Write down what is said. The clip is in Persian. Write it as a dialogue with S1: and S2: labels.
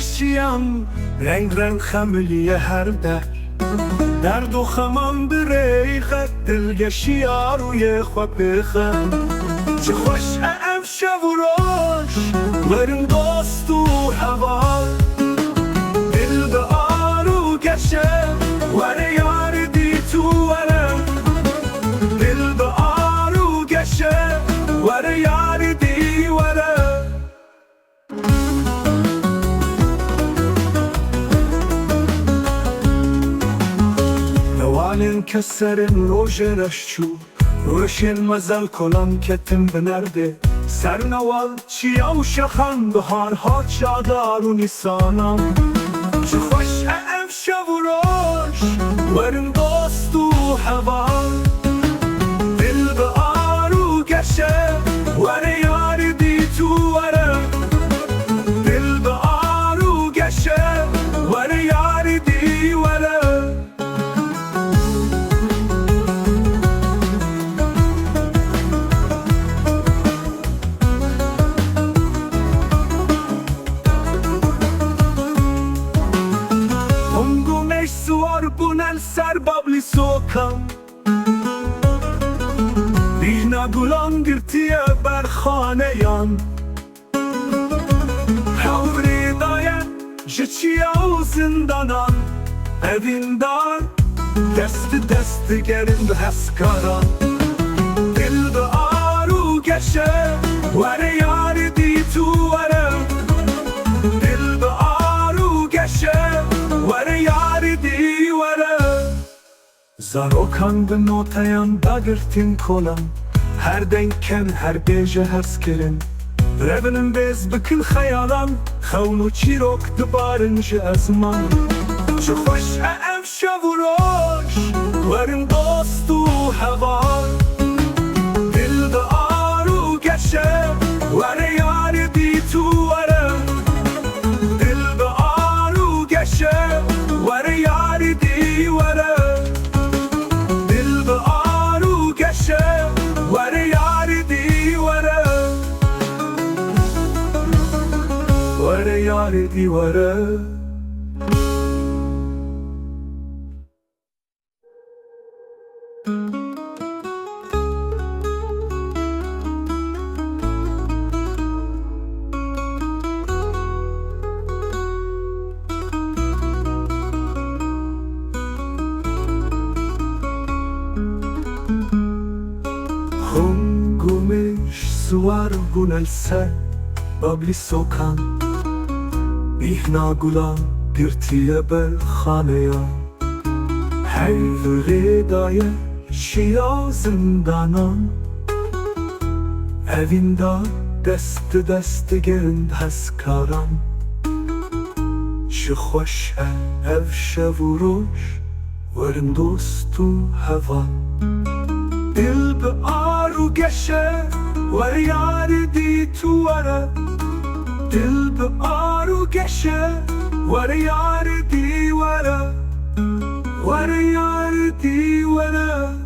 S1: شیان رنگ رنگ خملیه هر درد و خمان بریخه دلگشی آروی خواب بخم چه خوش امشب و روش ورم دوست و هوا دل به آرو گشه وره یار دی تو ورم دل به آرو گشه وره یار دی ورم نوالن کسرن روشنش چو روشن مزل کلان کتم بنرده سر نوال چیا و شخن بهارها چادار و نیسانم چه خوش امشب و روش ورم دوست و هوا دل به آرو گشه وره یار دی تو ورم دل به آرو گشه وره یار دی ورم سر بابلی سوکم دینا گلان گرتیه بر خانه یان حوری داید جچیا و زندانان evin dar dست گرند هسکاران دل به آرو گشه وره یار دی تو ورم دل به آرو گشه وره یار دی ورم زاروکان به نوتاyan da girtin kolan her denken her beje herskeren Revinin bez bikil khayalan khawnu chirok dbarınca azman چه خوش امشب و روش ورم دوست و هوا دل به آرو گشه وره یار دی تو ورم دل به آرو گشه وره یار دی ورم دل به آرو گشه وره یار دی ورم وره یار دی ورم Suar gunel ser babli sokan Ihna gulan dirtiye bel khaneya Hayvri daye şia zindanan Evinde dest gerind haskaran Çi xoş ev şev u roş Werin dost u heva Dil bi aru geşe ور یار دی تو وره دل به آرو گشه ور یار دی وره ور یار دی وره